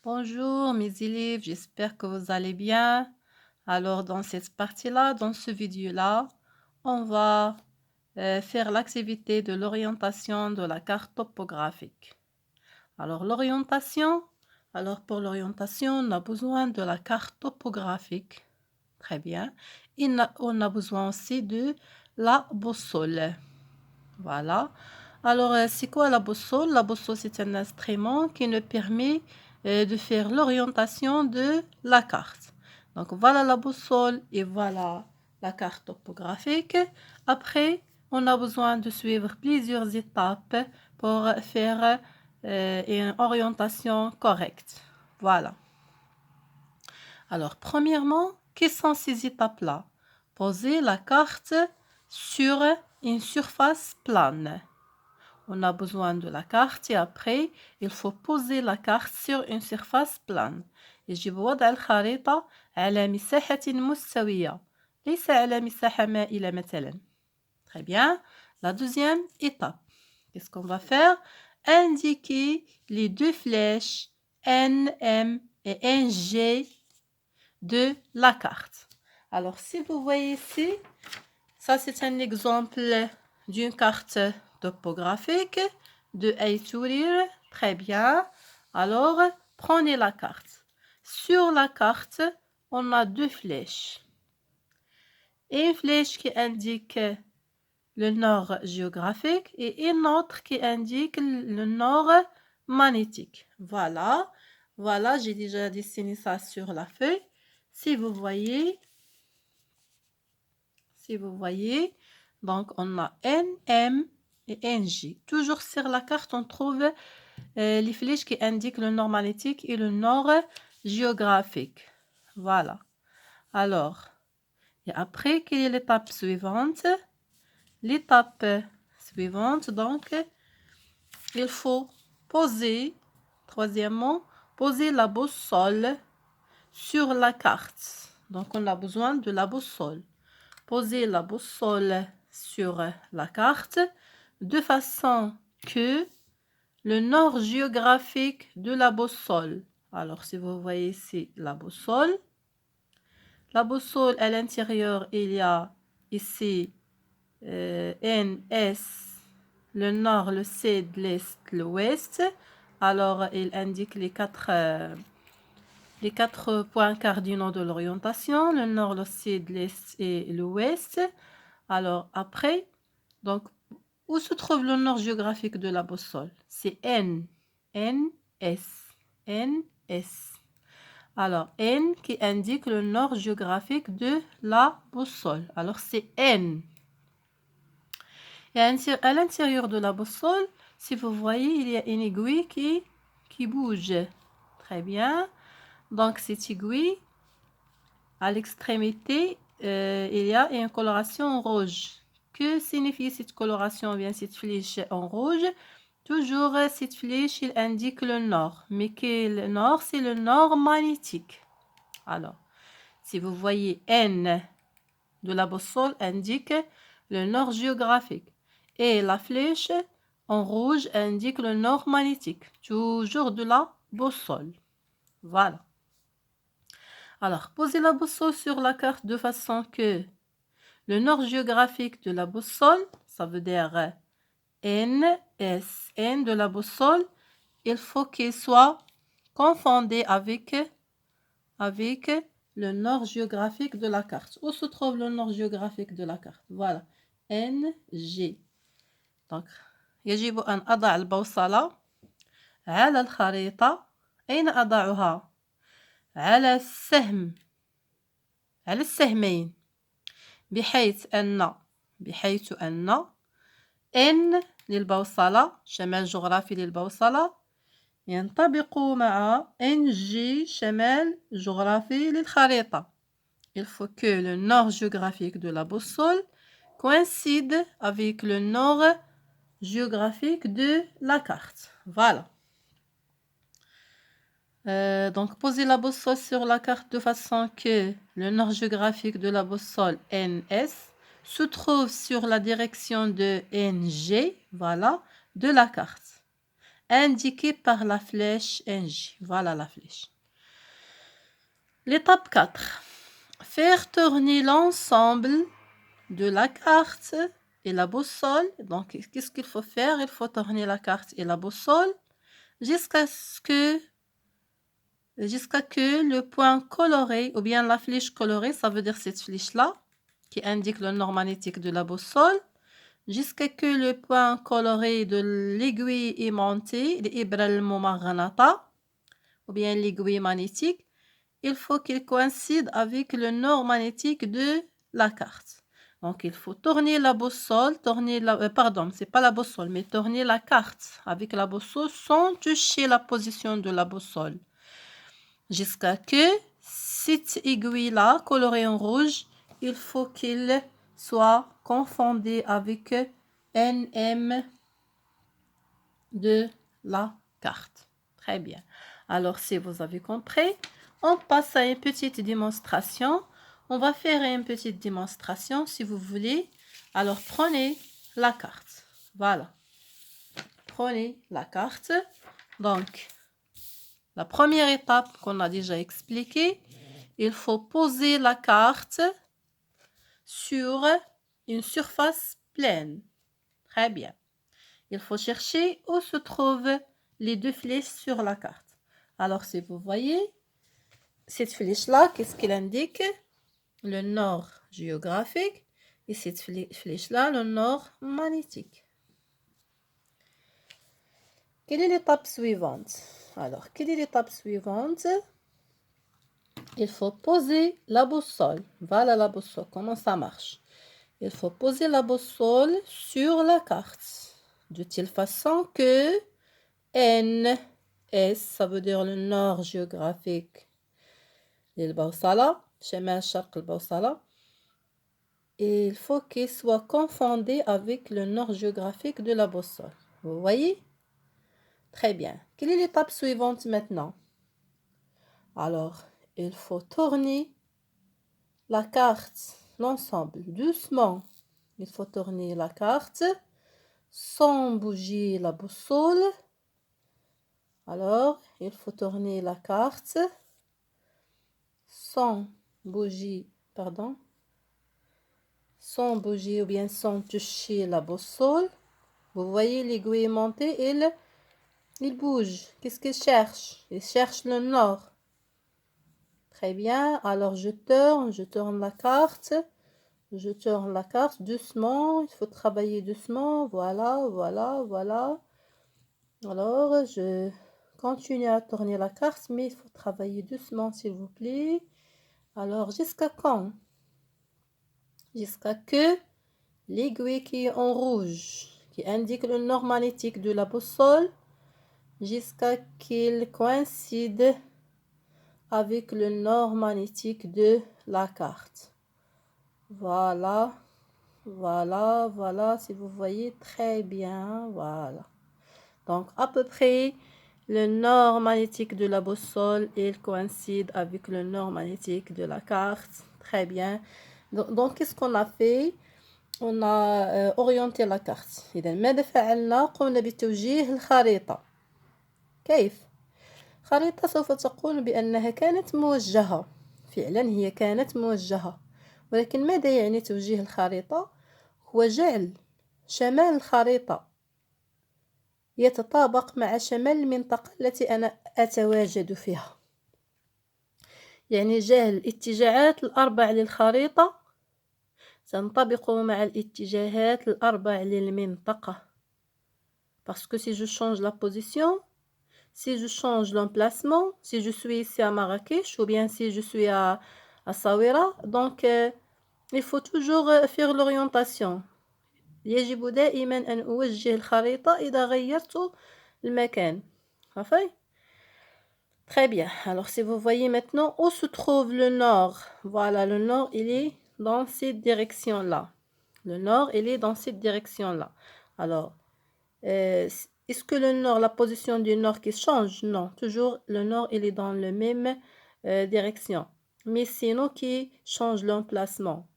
Bonjour mes élèves, j'espère que vous allez bien. Alors dans cette partie-là, dans ce vidéo-là, on va faire l'activité de l'orientation de la carte topographique. Alors l'orientation, pour l'orientation, on a besoin de la carte topographique. Très bien. On a besoin aussi de la boussole. Voilà. Alors, c'est quoi la boussole? La boussole, c'est un instrument qui nous permet de faire l'orientation de la carte. Donc, voilà la boussole et voilà la carte topographique. Après, on a besoin de suivre plusieurs étapes pour faire une orientation correcte. Voilà. Alors, premièrement, quelles sont ces étapes-là? Poser la carte sur une surface plane. On a besoin de la carte et après, il faut poser la carte sur une surface plane. يجب وضع الخريطة على مساحة مستوية ليس على مساحة مائلة مثلا. Très bien. La deuxième étape. Qu'est-ce qu'on va faire? Indiquer les deux flèches NM et NG de la carte. Alors, si vous voyez ici, ça c'est un exemple d'une carte topographique de Aytourir. Très bien. Alors, prenez la carte. Sur la carte, on a deux flèches. Une flèche qui indique le nord géographique et une autre qui indique le nord magnétique. Voilà. Voilà, j'ai déjà dessiné ça sur la feuille. Si vous voyez, donc on a N, M et NJ. Toujours sur la carte, on trouve les flèches qui indiquent le nord magnétique et le nord géographique. Voilà. Alors, et après, quelle est l'étape suivante? L'étape suivante, donc, il faut poser, troisièmement, poser la boussole sur la carte. Donc, on a besoin de la boussole. Poser la boussole sur la carte de façon que le nord géographique de la boussole. Alors, si vous voyez ici la boussole, à l'intérieur, il y a ici NS, le nord, le sud, l'est, l'ouest. Alors, il indique les quatre points cardinaux de l'orientation, le nord, le sud, l'est et l'ouest. Alors, après, donc, où se trouve le nord géographique de la boussole? C'est N, S, N, S. Alors, N qui indique le nord géographique de la boussole. Alors, c'est N. Et à l'intérieur de la boussole, si vous voyez, il y a une aiguille qui bouge. Très bien. Donc, cette aiguille, à l'extrémité, il y a une coloration rouge. Que signifie cette coloration? Bien, cette flèche en rouge. Toujours, cette flèche, il indique le nord. Mais quel nord? C'est le nord magnétique. Alors, si vous voyez N de la boussole indique le nord géographique. Et la flèche en rouge indique le nord magnétique. Toujours de la boussole. Voilà. Alors, posez la boussole sur la carte de façon que le nord géographique de la boussole, ça veut dire N, S, N de la boussole, il faut qu'il soit confondu avec le nord géographique de la carte. Où se trouve le nord géographique de la carte? Voilà. N, G. Donc, يجب أن أضع البوصلة على الخريطة. أين أضعها؟ على السهم، على السهمين، بحيث أن N للبوصلة، شمال جغرافي للبوصلة، ينطبق مع NG شمال جغرافي للخريطة. Il faut que le nord géographique de la boussole coïncide avec le nord géographique de la carte. Voilà. Donc, posez la boussole sur la carte de façon que le nord géographique de la boussole NS se trouve sur la direction de NG, voilà, de la carte. indiqué par la flèche NJ. Voilà la flèche. L'étape 4. Faire tourner l'ensemble de la carte et la boussole. Donc, qu'est-ce qu'il faut faire? Il faut tourner la carte et la boussole jusqu'à ce que le point coloré ou bien la flèche colorée, ça veut dire cette flèche-là, qui indique le nord magnétique de la boussole, jusqu'à que le point coloré de l'aiguille aimantée, l'ibra al-mumarranata, ou bien l'aiguille magnétique, il faut qu'il coïncide avec le nord magnétique de la carte. Donc, il faut tourner la boussole, pardon, c'est pas la boussole, mais tourner la carte avec la boussole sans toucher la position de la boussole. Jusqu'à que cette aiguille-là, colorée en rouge, il faut qu'il soit confondu avec NM de la carte. Très bien. Alors, si vous avez compris, on passe à une petite démonstration. On va faire une petite démonstration si vous voulez. Alors, prenez la carte. Voilà. Prenez la carte. Donc, la première étape qu'on a déjà expliquée, il faut poser la carte sur une surface pleine. Très bien. Il faut chercher où se trouvent les deux flèches sur la carte. Alors, si vous voyez, cette flèche-là, qu'est-ce qu'elle indique? Le nord géographique. Et cette flèche-là, le nord magnétique. Quelle est l'étape suivante? Alors, quelle est l'étape suivante? Il faut poser la boussole. Voilà la boussole. Comment ça marche? Il faut poser la boussole sur la carte. De telle façon que NS, ça veut dire le nord géographique. للبوصلة شمال شرق البوصلة. Et il faut qu'il soit confondu avec le nord géographique de la boussole. Vous voyez? Très bien. Quelle est l'étape suivante maintenant? Alors, il faut tourner la carte, l'ensemble, doucement. Il faut tourner la carte sans bouger la boussole. Alors, il faut tourner la carte sans bouger, sans bouger ou bien sans toucher la boussole. Vous voyez l'aiguille montée, il bouge. Qu'est-ce qu'il cherche? Il cherche le nord. Très bien. Alors je tourne la carte. Je tourne la carte doucement. Il faut travailler doucement. Voilà, voilà, voilà. Alors je continue à tourner la carte, mais il faut travailler doucement, s'il vous plaît. Alors jusqu'à quand? Jusqu'à que l'aiguille qui est en rouge, qui indique le nord magnétique de la boussole, jusqu'à qu'il coïncide avec le nord magnétique de la carte. Voilà, voilà, voilà, si vous voyez très bien, voilà. Donc, à peu près, le nord magnétique de la boussole, il coïncide avec le nord magnétique de la carte. Très bien. Donc qu'est-ce qu'on a fait? On a orienté la carte. إذا ماذا فعلنا؟ قمنا بتوجيه الخريطة. كيف؟ خريطة سوف تقول بأنها كانت موجهة. فعلا هي كانت موجهة. ولكن ماذا يعني توجيه الخريطة؟ هو جعل شمال الخريطة يتطابق مع شمال المنطقة التي أنا أتواجد فيها. يعني جعل الاتجاهات الأربع للخريطة تنطبق مع الاتجاهات الأربع للمنطقة. Parce que si je change la position, si je change l'emplacement, si je suis ici à Marrakech ou bien si je suis à Saouira, donc il faut toujours faire l'orientation. يجب دائما أن أوجه الخريطة إذا غيرت المكان. عرفتي؟ Très bien. Alors si vous voyez maintenant où se trouve le nord. Voilà, le nord, il est dans cette direction-là. Le nord, il est dans cette direction-là. Alors, est-ce que le nord, la position du nord qui change? Non, toujours le nord, il est dans la même direction. Mais sinon, qui change l'emplacement.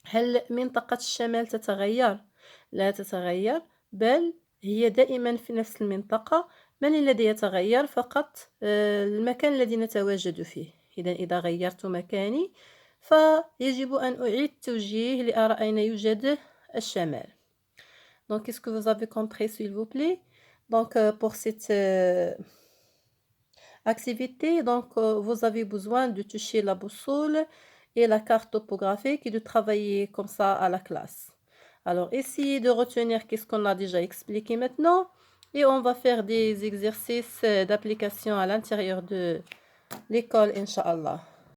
هل منطقة الشمال تتغير؟ لا تتغير، بل هي دائما في نفس المنطقة، من الذي يتغير فقط المكان الذي نتواجد فيه. إذا غيرت مكاني فيجب أن أعيد توجيه لأرى أين يوجد الشمال. Donc, est-ce que vous avez compris, s'il vous plaît? Donc, pour cette activité, donc, vous avez besoin de toucher la boussole et la carte topographique et de travailler comme ça à la classe. Alors, essayez de retenir qu'est-ce qu'on a déjà expliqué maintenant et on va faire des exercices d'application à l'intérieur de l'école, Inch'Allah.